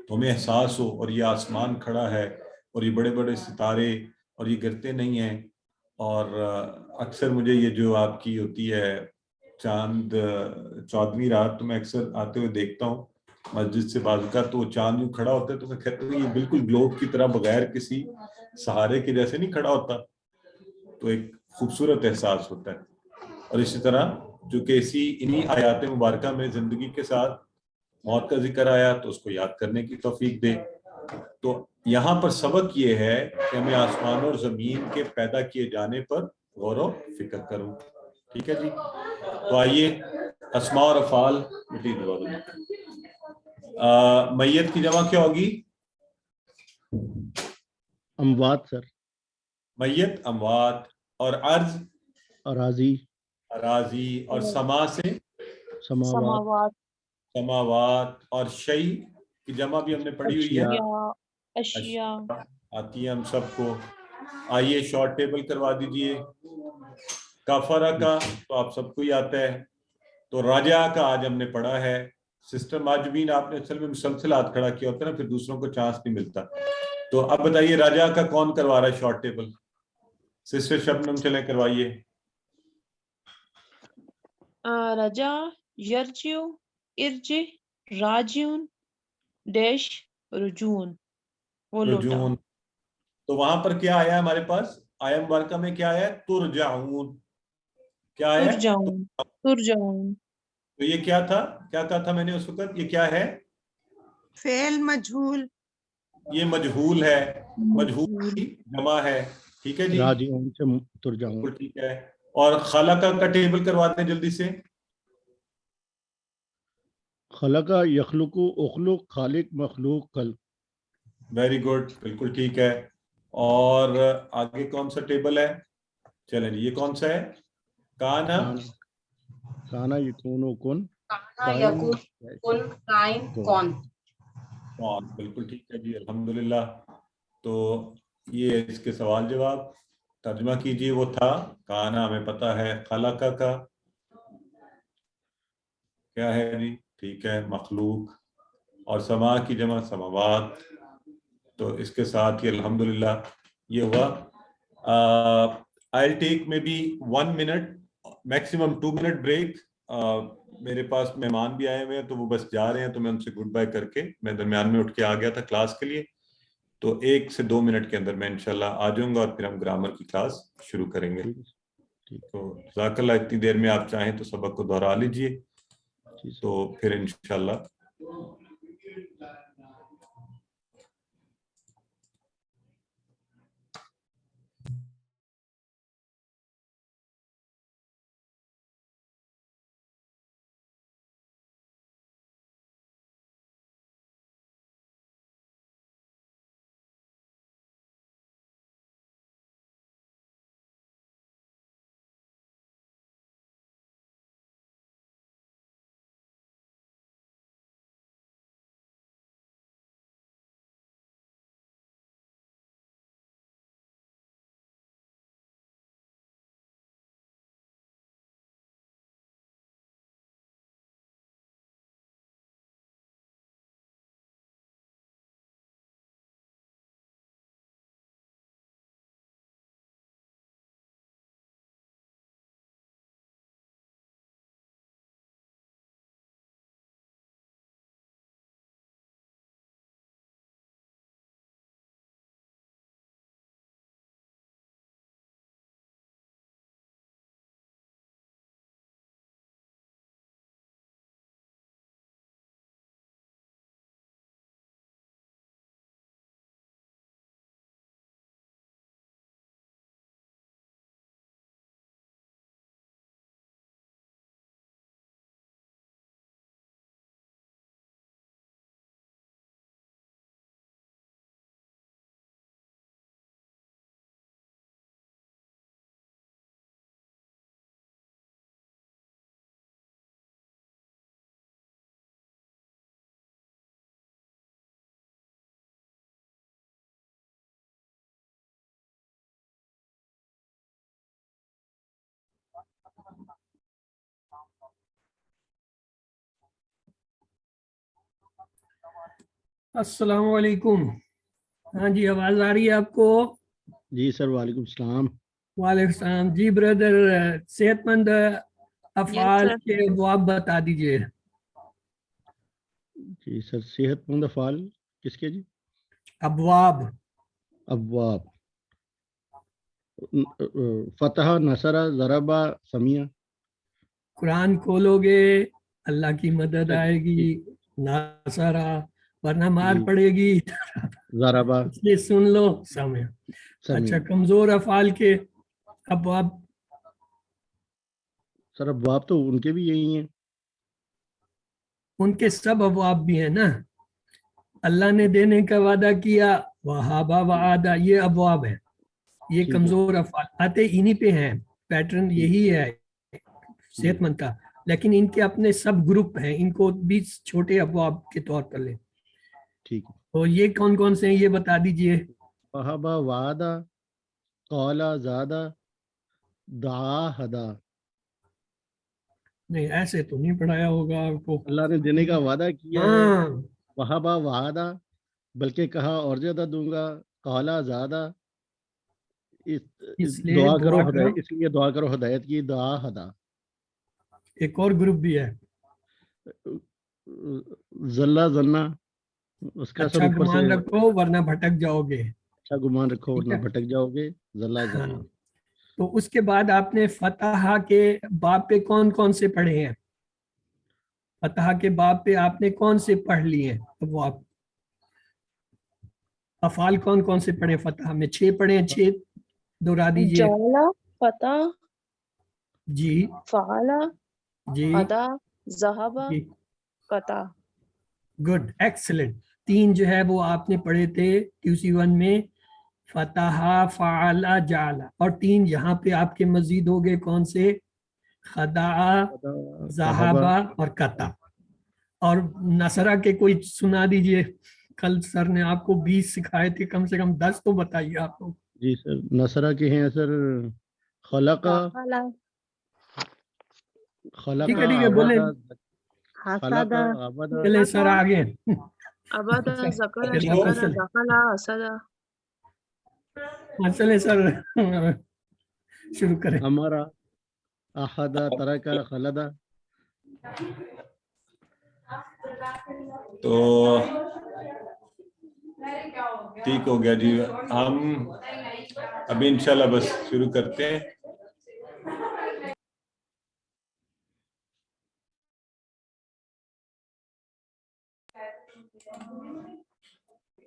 تو ہمیں احساس ہو اور یہ آسمان کھڑا ہے اور یہ بڑے بڑے ستارے اور یہ گرتے نہیں ہیں. اور اکثر مجھے یہ جو آپ کی ہوتی ہے چاند 14ویں رات, تو میں اکثر آتے ہوئے دیکھتا ہوں مسجد سے بازو کا, تو وہ چاند یوں کھڑا ہوتا ہے تو میں کہتا ہوں یہ بالکل گلوب کی طرح بغیر کسی سہارے کے جیسے نہیں کھڑا ہوتا. تو ایک خوبصورت احساس ہوتا ہے. اور اسی طرح جو کہ انہی آیات مبارکہ میں زندگی کے ساتھ موت کا ذکر آیا تو اس کو یاد کرنے کی توفیق دے. تو یہاں پر سبق یہ ہے کہ ہمیں آسمان اور زمین کے پیدا کیے جانے پر غور و فکر کروں. ٹھیک ہے جی, تو آئیے اسماء اور افعال میت کی جمع کیا ہوگی؟ اموات سر. میت اموات, اور ارض اراضی. اراضی, اور سما سے سماوات. سماوات, اور شیء کی جمع بھی ہم نے پڑھی ہوئی ہے, اشیاء آتی ہے ہم سب کو. آئیے شارٹ ٹیبل کروا دیجئے. کفارہ کا تو آپ سب کو ہی آتا ہے, تو راجع کا آج ہم نے پڑھا ہے. سسٹر ماجبین آپ نے اصل میں مسلسل ہاتھ کھڑا کیا ہوتا ہے نا, پھر دوسروں کو چانس نہیں ملتا. تو اب بتائیے راجع کا کون کروا رہا ہے شارٹ ٹیبل؟ سسٹر شبنم چلیں کروائیے. رجا, یرجیو, ارجع, راجعون, ڈیش, رجون, وہ لوٹا. رجون. تو وہاں پر کیا آیا ہے ہمارے پاس آیا مبارکہ میں؟ کیا آیا ہے؟ ترجعون. کیا آیا ہے؟ ترجعون. تو یہ کیا تھا؟ کیا کہا تھا میں نے اس وقت؟ یہ کیا ہے؟ فعل مجہول. یہ مجہول ہے, مجہول کی جمع ہے. ٹھیک ہے جی, راجعون سے ترجعون. بالکل ٹھیک ہے. اور خلق کا ٹیبل کرواتے ہیں جلدی سے. خلق یخلق اخلق خالق مخلوق خلق. ویری گڈ, بالکل ٹھیک ہے. اور آگے کون سا ٹیبل ہے؟ چلیں جی, یہ کون سا ہے؟ کانا. کانا یکون کن. کن کائن کون. بالکل ٹھیک ہے جی, الحمدللہ. تو یہ اس کے سوال جواب ترجمہ کیجئے. وہ تھا کانا, ہمیں پتا ہے. خلق کا کیا ہے جی؟ ٹھیک ہے, مخلوق. اور سما کی جمع سماوات. تو اس کے ساتھ ہی الحمدللہ یہ ہوا. I'll take maybe 1 minute, maximum 2 minute break. میرے پاس مہمان بھی آئے ہوئے ہیں تو وہ بس جا رہے ہیں, تو میں ان سے گڈ بائی کر کے میں درمیان میں اٹھ کے آ گیا تھا کلاس کے لیے. تو 1 سے 2 منٹ کے اندر میں انشاءاللہ آ جاؤں گا, اور پھر ہم گرامر کی کلاس شروع کریں گے. تو جزاک اللہ. اتنی دیر میں آپ چاہیں تو سبق کو دہرا لیجئے, تو پھر انشاءاللہ السلام علیکم. ہاں جی آواز آ رہی ہے آپ کو؟ جی سر وعلیکم السلام. وعلیکم السلام. جی بردر صحت مند افعال sir. کے ابواب بتا دیجئے. جی سر صحت مند افعال کس کے جی؟ ابواب. ابواب. فتح، نصرہ، ضربہ، سمیہ. قرآن کھولو گے اللہ کی مدد آئے گی، ناصرہ، ورنہ مار جی. پڑے گی. ضربہ، اس لیے سن لو سمے. سمیہ. اچھا کمزور افعال کے ابواب. سر ابواب تو ان کے بھی یہی ہیں. ان کے سب ابواب بھی ہیں نا. اللہ نے دینے کا وعدہ کیا، وہابا وعدہ، یہ ابواب ہے. یہ ٹھیک ہے. کمزور افعال آتے انہی پہ ہیں. پیٹرن ٹھیک. یہی ہے جی صحت مند کا. لیکن ان کے اپنے سب گروپ ہیں، ان کو بھی چھوٹے ابواب کے طور پر لیں. ٹھیک ہے. تو یہ کون کون سے ہیں یہ بتا دیجئے. وہابا، وعدہ، قولا، زادہ، دعا، ہدا. نہیں ایسے تو نہیں پڑھایا ہوگا آپ کو. اللہ نے دینے کا وعدہ کیا ہے. ہاں وہابا، وعدہ، بلکہ کہا اور زیادہ دوں گا. قولا، زادہ، اس لیے دعا کرو دعا کرو. ہدایت، اس لیے دعا کرو ہدایت کی. دعا، ہدا. ایک اور گروپ بھی ہے. ذلہ، ذنہ، اس کا سر اچھا اوپر سے. گمان رکھو ورنہ بھٹک جاؤ گے. اچھا گمان رکھو ٹھیک ورنہ ہے. بھٹک جاؤ گے. ذلہ، ہاں ذنہ. تو اس کے بعد آپ نے فتح کے باب پہ کون کون سے پڑھے ہیں؟ فتح کے باب پہ آپ نے کون سے پڑھ لیے ہیں؟ اب آپ افعال کون کون سے پڑھے فتح میں؟ 6 پڑھے ہیں. 6 دہرا دیجئے. جعل، فتح، جی فعل، جی ادا، ذہب، جی. قطع. Good excellent. 3 جو ہے وہ آپ نے پڑھے تھے QC1 میں، فتح، فعل، جعل. اور 3 یہاں پہ آپ کے مزید ہو گئے کون سے؟ خدع، ذہب اور قطع. اور نصرہ کے کوئی سنا دیجئے. کل سر نے آپ کو 20 سکھائے تھے، کم سے کم 10 تو بتائیے آپ کو. جی سر نصرہ کے ہیں سر. خلقہ، دخل، خلقہ، ٹھیک ہے بولیں. عبدہ. خلقہ، عبدہ. چلے سر آگے. عبد، ذکر، چلے شکر، واپس چلے. دخل، اسد. ہاں چلے سر شروع کریں. امرا، احدہ، ترکہ، خلدہ. تو ٹھیک ہو گیا جی. ہم ابھی انشاءاللہ بس شروع کرتے ہیں.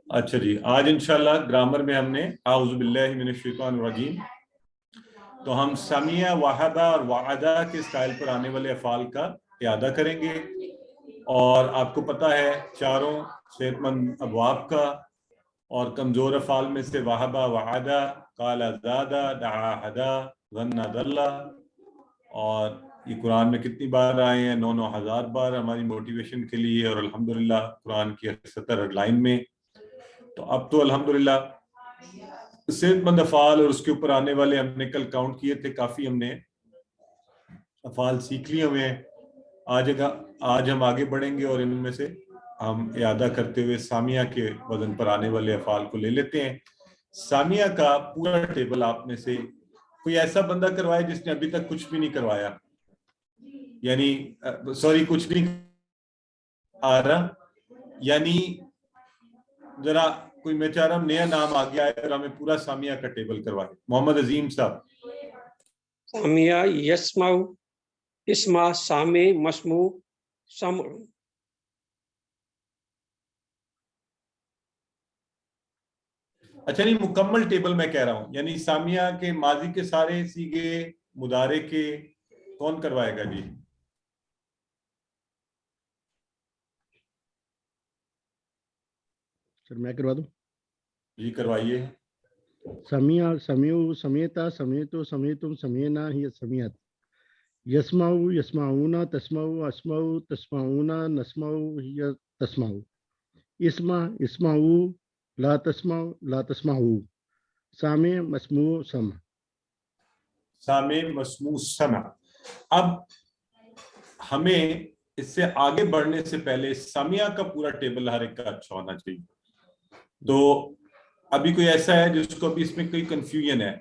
اچھا جی آج انشاءاللہ گرامر میں ہم نے اعوذ باللہ من الشیطان الرجیم، تو ہم سمیع، وحدہ اور وعدہ کے سٹائل پر آنے والے افعال کا اعادہ کریں گے. اور آپ کو پتہ ہے چاروں صحت مند ابواب کا، اور کمزور افعال میں سے وہبہ، وعدہ، قال، زادہ، دعا، ہدا، ظن، ضل. اور یہ قرآن میں کتنی بار آئے ہیں؟ 9,000 بار ہماری موٹیویشن کے لیے، اور الحمدللہ قرآن کی 70 لائن میں. تو اب تو الحمدللہ صحت مند افعال اور اس کے اوپر آنے والے ہم نے کل کاؤنٹ کیے تھے، کافی ہم نے افعال سیکھ لیے ہوئے ہیں. آج ہم آگے بڑھیں گے اور ان میں سے ہم اعادہ کرتے ہوئے سامیہ کے وزن پر آنے والے افعال کو لے لیتے ہیں. سامیہ کا پورا ٹیبل آپ میں سے کوئی ایسا بندہ کروائے جس نے ابھی تک کچھ بھی نہیں کروایا، یعنی سوری کچھ نہیں آ رہا، یعنی ذرا کوئی میں چاہ رہا ہوں نیا نام آ گیا ہے اور ہمیں پورا سامیہ کا ٹیبل کروائے. محمد عظیم صاحب. سامیہ، یسمع، اسمع، سامع، مسموع، سمع. اچھا نہیں مکمل ٹیبل میں کہہ رہا ہوں، یعنی سامیہ کے ماضی کے سارے سیگے، مضارع کے، کون کروائے گا جی؟ سر میں کروا دوں؟ جی کروائیے. سمیع، سمیعو، سمیعتا، سمیعتو، سمیعتم، سمیعنا، ہی سمیعت. یسمعو، یسمعون، تسمعو، اسمعو، تسمعون، نسمعو، ہی تسمعو. اسمع، اسمعو، لا تسمعو، لا تسمعو. سامع، مسموع، سمع. سامع، مسموع، سمع. اب ہمیں اس سے آگے بڑھنے سے پہلے سامعہ کا پورا ٹیبل ہر ایک کا اچھا ہونا چاہیے. تو ابھی کوئی ایسا ہے جس کو ابھی اس میں کوئی کنفیوژن ہے؟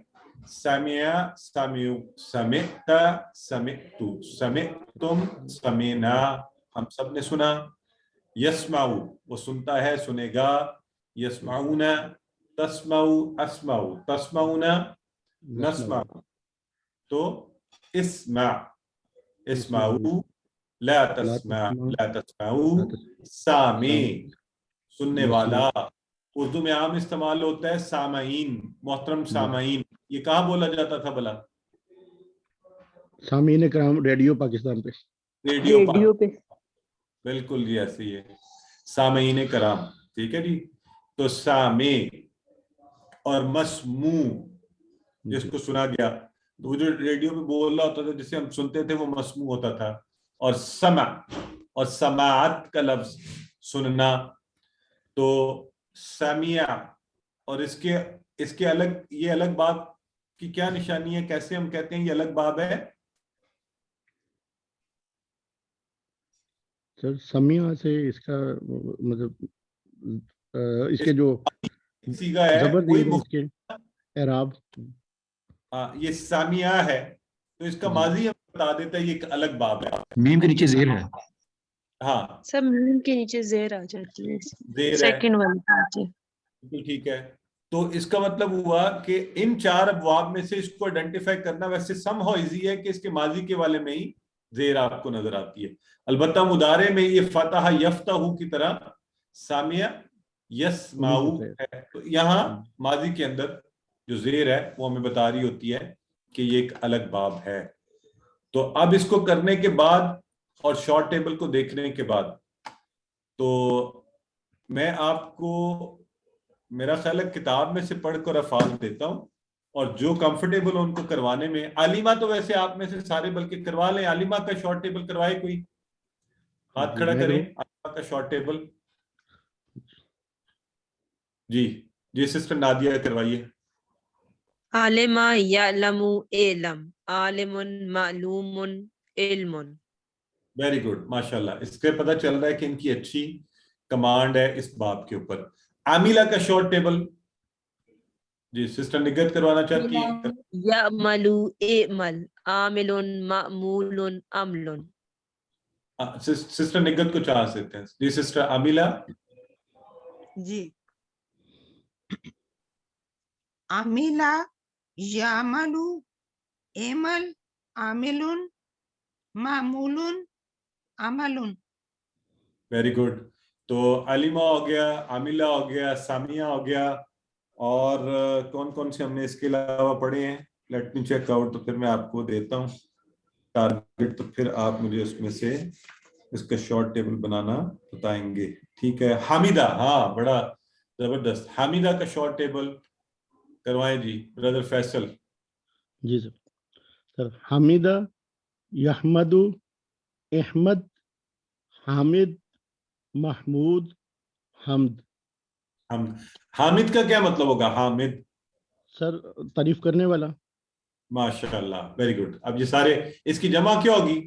سامعہ، سامعو، سمعت، سمعتو، سمعتم، سمعنا، ہم سب نے سنا. یسمعو وہ سنتا ہے، سنے گا. یسمعون، تسمعو، اسمعو، تسمعون، نسمع. تو اسمع، اسمعو، لا تسمع، لا تسمعو، سامع سننے والا. اردو میں عام استعمال ہوتا ہے سامعین. محترم سامعین، یہ کہاں بولا جاتا تھا بھلا؟ سامعین کرام ریڈیو پاکستان پہ. ریڈیو پہ. بالکل جی ایسے ہی ہے، سامعین کرام. ٹھیک ہے جی. تو سامع اور مسموع جس کو سنا گیا، وہ جو ریڈیو پہ بول رہا ہوتا تھا جسے ہم سنتے تھے وہ مسموع ہوتا تھا. اور سمع اور سماعت کا لفظ سننا. تو سامعہ اور اس کے الگ، یہ الگ باب کی کیا نشانی ہے؟ کیسے ہم کہتے ہیں یہ الگ باب ہے؟ سر سمیع سے اس کا مطلب اس کے جو سیگا ہے زبر وہی دیے اس کے اعراب. یہ سامعہ ہے تو اس کا ماضی ہم بتا دیتا ہے، یہ ایک الگ باب ہے. میم کے نیچے زیر ہے. ہاں سب میم کے نیچے زیر آ جاتی ہے، زیر ہے. سیکنڈ والی کے نیچے. ٹھیک ہے. تو اس کا مطلب ہوا کہ ان 4 ابواب میں سے اس کو آئیڈینٹیفائی کرنا ویسے سم ہو ایزی ہے کہ اس کے ماضی کے والے میں ہی زیر آپ کو نظر آتی ہے. البتہ مضارع میں یہ فتح یفتح کی طرح سامع یسمعو ہے. تو یہاں ماضی کے اندر جو زیر ہے وہ ہمیں بتا رہی ہوتی ہے کہ یہ ایک الگ باب ہے. تو اب اس کو کرنے کے بعد اور شارٹ ٹیبل کو دیکھنے کے بعد تو میں آپ کو میرا خیال ہے کتاب میں سے پڑھ کر افعال دیتا ہوں، اور جو کمفرٹیبل ہو ان کو کروانے میں. عالمہ تو ویسے آپ میں سے سارے بلکہ کروا لیں. عالمہ کا شارٹ ٹیبل کروائے کوئی؟ ہاتھ کھڑا کریں. عالمہ کا شارٹ ٹیبل جی سسٹر نادیہ کروائیے. عالم یعلم علم، عالم معلوم علم. ویری گڈ، ماشاءاللہ. اس سے پتہ چل رہا ہے کہ ان کی اچھی کمانڈ ہے اس باب کے اوپر. عاملہ کا شارٹ ٹیبل جی سسٹر نگت کروانا چاہتی ہیں. یعمل اعمل، عامل معمول عمل. سسٹر نگت کو چاہ سکتے ہیں. جی سسٹر عاملہ. جی عاملہ یعمل اعمل عامل معمول عمل. Very good. تو علیمہ ہو گیا، عاملہ ہو گیا، سامیہ ہو گیا، اور کون کون سے ہم نے اس کے علاوہ پڑھے ہیں؟ Let me check out. تو پھر میں آپ کو دیتا ہوں ٹارگٹ، تو پھر آپ مجھے اس میں سے اس کا شارٹ ٹیبل بنانا بتائیں گے. ٹھیک ہے. حامدہ، ہاں بڑا زبردست. حامدہ کا شارٹ ٹیبل کروائیں جی برادر فیصل. جی سر. حمیدہ، یحمد، احمد، حامد، محمود، حمد. حامد کا کیا مطلب ہوگا؟ حامد سر تعریف کرنے والا. ماشاء اللہ، ویری گڈ. اب یہ سارے اس کی جمع کیا ہوگی؟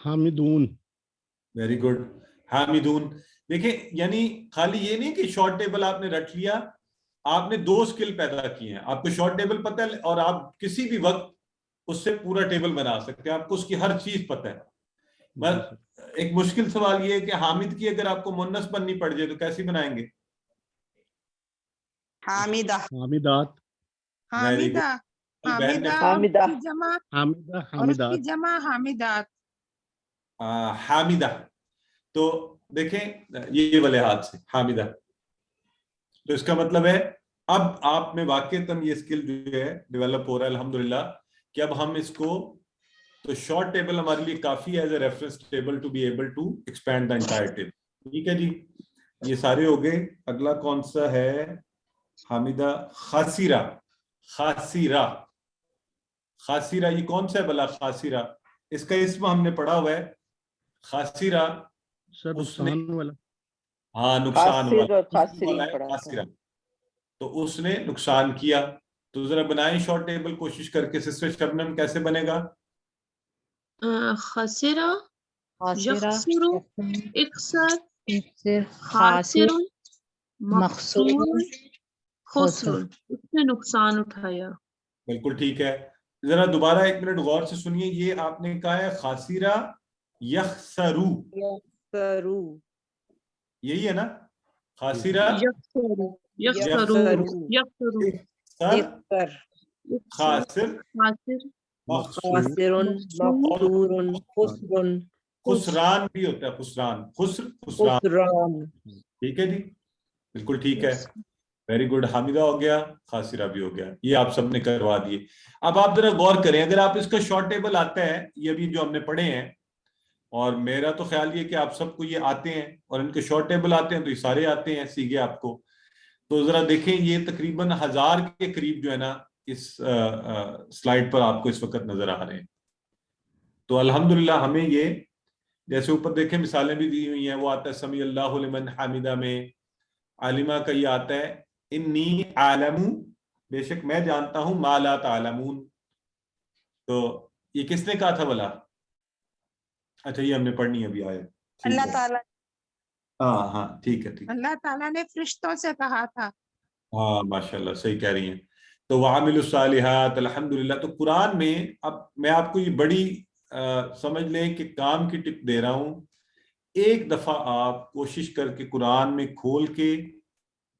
حامدون. ویری گڈ، حامدون. دیکھیں یعنی خالی یہ نہیں کہ شارٹ ٹیبل آپ نے رکھ لیا، آپ نے 2 سکل پیدا کی ہیں. آپ کو شارٹ ٹیبل پتہ ہے اور آپ کسی بھی وقت اس سے پورا ٹیبل بنا سکتے ہیں. آپ کو اس کی ہر چیز پتہ ہے. بس ایک مشکل سوال یہ ہے کہ حامد کی اگر آپ کو مؤنث بننی پڑ جائے تو کیسی بنائیں گے؟ حامدہ، حامدات. حامدہ، حامدہ حامدہ، کی جمع حامدہ، اور اس کی حامدات. جمع حامدات. حامدہ. تو دیکھیں یہ والے ہاتھ سے حامدہ. تو اس کا مطلب ہے اب آپ میں واقعتاً یہ اسکل جو ہے ڈیولپ ہو رہا ہے الحمدللہ، کہ اب ہم اس کو تو شارٹ ٹیبل ہمارے لیے کافی as a reference table to be able to expand the entire table. ٹھیک ہے جی. یہ سارے ہو گئے. اگلا کون سا ہے؟ حامدہ. خاسرہ. خاسرہ، خاسرہ یہ کون سا ہے بلا؟ خاسرہ اس کا اسم ہم نے پڑھا ہوا ہے. خاسرہ سر نقصان والا. ہاں نقصان والا. خاسرین پڑھا تھا. خاسرہ تو اس نے نقصان کیا. تو ذرا بنائیں شارٹ ٹیبل کوشش کر کے. سسٹر شبنم کیسے بنے گا؟ خسرہ خاسرہ یخسر اکسر خاسر خاسر مخسور مخسور خسر، اس نے نقصان اٹھایا. بالکل ٹھیک ہے. ذرا دوبارہ 1 منٹ غور سے سنیے. یہ آپ نے کہا ہے خاسرہ یخسرو، یہی ہے نا؟ خاسرہ یخسر یخسر خاسر خاسر خاسر مخسور خسر خسران بھی ہوتا ہے، خسران، خسران. خسران. ٹھیک ہے جی، بالکل ٹھیک ہے. Very good. حامدہ ہو گیا، خاسرہ بھی ہو گیا. یہ آپ سب نے کروا دیے. اب آپ ذرا غور کریں، اگر آپ اس کا شارٹ ٹیبل آتا ہے، یہ بھی جو ہم نے پڑھے ہیں، اور میرا تو خیال یہ کہ آپ سب کو یہ آتے ہیں اور ان کے شارٹ ٹیبل آتے ہیں، تو یہ سارے آتے ہیں سیگے آپ کو. تو ذرا دیکھیں، یہ تقریباً 1000 کے قریب جو ہے نا اس سلائیڈ پر آپ کو اس وقت نظر آ رہے ہیں. تو الحمدللہ ہمیں یہ جیسے اوپر دیکھیں مثالیں بھی دی ہوئی ہیں. وہ آتا ہے سمیع اللہ لمن حمیدہ میں. عالمہ کا یہ آتا ہے انی عالم، بے شک میں جانتا ہوں، ما لا تعلمون. تو یہ کس نے کہا تھا بھلا؟ اچھا یہ ہم نے پڑھنی ہے ابھی آیت. اللہ تعالیٰ، ہاں ٹھیک ہے ٹھیک ہے. اللہ تعالیٰ نے فرشتوں سے کہا تھا. ہاں ماشاءاللہ صحیح کہہ رہی ہیں. تو وعاملوا الصالحات الحمدللہ. تو قرآن میں اب میں آپ کو یہ بڑی سمجھ لیں کہ کام کی ٹپ دے رہا ہوں. ایک دفعہ آپ کوشش کر کے قرآن میں کھول کے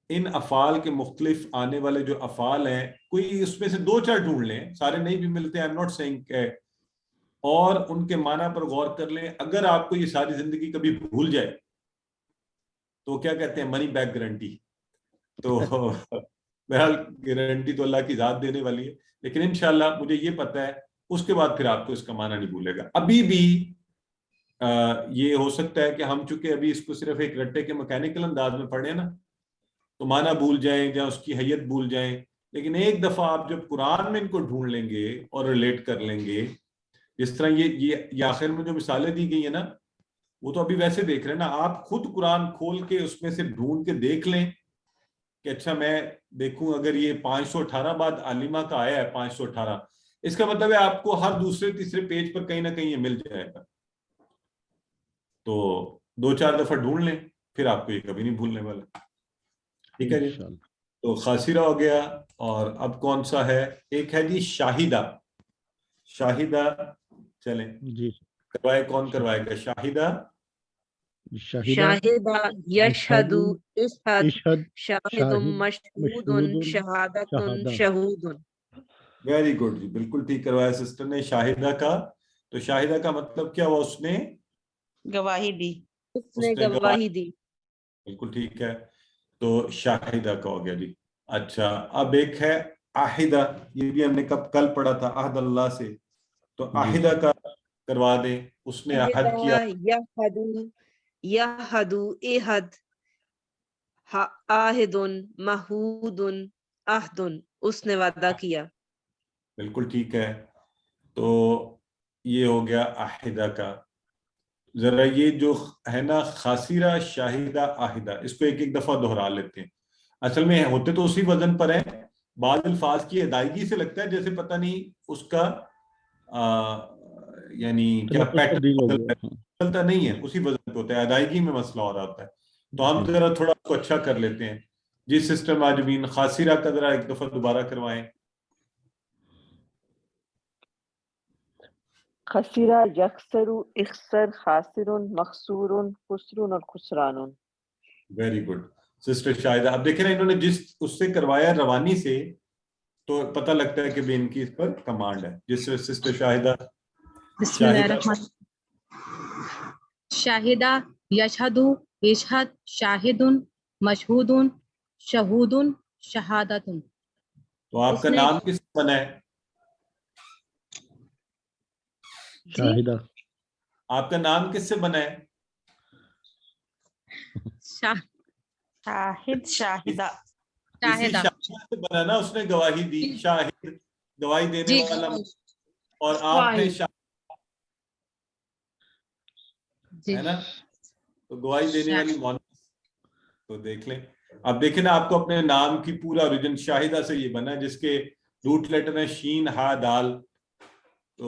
ان افعال کے مختلف آنے والے جو افعال ہیں، کوئی اس میں سے 2-4 ڈھونڈ لیں، سارے نہیں بھی ملتے، I'm not saying کہ، اور ان کے معنی پر غور کر لیں. اگر آپ کو یہ ساری زندگی کبھی بھول جائے تو کیا کہتے ہیں، منی بیک گارنٹی. تو بہرحال گارنٹی تو اللہ کی ذات دینے والی ہے، لیکن انشاءاللہ مجھے یہ پتہ ہے اس کے بعد پھر آپ کو اس کا معنی نہیں بھولے گا. ابھی بھی یہ ہو سکتا ہے کہ ہم چونکہ ابھی اس کو صرف ایک رٹے کے میکینیکل انداز میں پڑھیں نا، تو معنی بھول جائیں یا اس کی حیت بھول جائیں. لیکن ایک دفعہ آپ جب قرآن میں ان کو ڈھونڈ لیں گے اور ریلیٹ کر لیں گے، جس طرح یہ آخر میں جو مثالیں دی گئی ہیں نا، وہ تو ابھی ویسے دیکھ رہے ہیں نا. آپ خود قرآن کھول کے اس میں سے ڈھونڈ کے دیکھ لیں کہ اچھا میں دیکھوں اگر یہ 518 بعد عالمہ کا آیا ہے 518، اس کا مطلب ہے آپ کو ہر دوسرے تیسرے پیج پر کہیں نہ کہیں یہ مل جائے گا. تو 2-4 دفعہ ڈھونڈ لیں، پھر آپ کو یہ کبھی نہیں بھولنے والا. ٹھیک ہے جی. تو خاسرہ ہو گیا. اور اب کون سا ہے؟ ایک ہے جی شاہدہ. شاہدہ چلیں جی کروائے، کون کروائے گا شاہدہ؟ شاہدہ یشہد اشہد شاہد مشہود شہادت شہود. ویری گڈ جی، بالکل ٹھیک کروایا سسٹر نے شاہدہ کا. تو شاہدہ کا مطلب کیا ہوا؟ اس نے گواہی دی. اس نے گواہی دی. بالکل ٹھیک ہے. تو شاہدہ کا ہو گیا جی. اچھا اب ایک ہے عاہدہ. یہ بھی ہم نے کل پڑھا تھا عہد اللہ سے. تو عاہدہ کا کروا دیں. اس نے عہد کیا. یحد احد عاہد مہود عہد، اس نے وعدہ کیا. بالکل ٹھیک ہے. تو یہ ہو گیا عاہدہ کا. ذرا یہ جو ہے نا خاسرہ شاہدہ عاہدہ، اس کو ایک دفعہ دہرا لیتے ہیں. اصل میں ہوتے تو اسی وزن پر ہیں. بعض الفاظ کی ادائیگی سے لگتا ہے جیسے پتہ نہیں اس کا یعنی کیا پیٹرن نہیں ہے، اسی وزن پہ ہوتا ہے، ادائیگی میں مسئلہ ہو رہا ہوتا ہے. تو ہم ذرا تھوڑا اس کو اچھا کر لیتے ہیں. جی سسٹر معجبین، خاسرہ کا ذرا ایک دفعہ دوبارہ کروائیں. خسرہ یخسر اخسر خاسر مخسور خسر اور خسران. Very good sister Shahida. اب دیکھیں نا انہوں نے جس اس سے کروایا روانی سے، تو پتہ لگتا ہے کہ بھی ان کی اس پر کمانڈ ہے. جس سے سسٹر شاہدہ. بسم اللہ الرحمن. شاہدہ یشہد یشہد شاہد مشہود شہود شہادت. تو آپ کا نام کس سے بنا ہے؟ شاہدہ. آپ کا نام کس سے بنا ہے؟ شاہد شاہدہ. شاہدہ سے بنا نا، اس نے گواہی دی. شاہد گواہی دینے والا، اور آپ نے ہے نا، تو گواہی دینے والی مونس. تو دیکھ لیں. اب دیکھیں نا آپ کو اپنے نام کی پورا اوریجن شاہدہ سے یہ بنا، جس کے روٹ لیٹر ہیں شین ہا دال. تو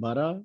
12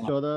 14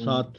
7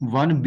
1B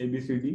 ABCD।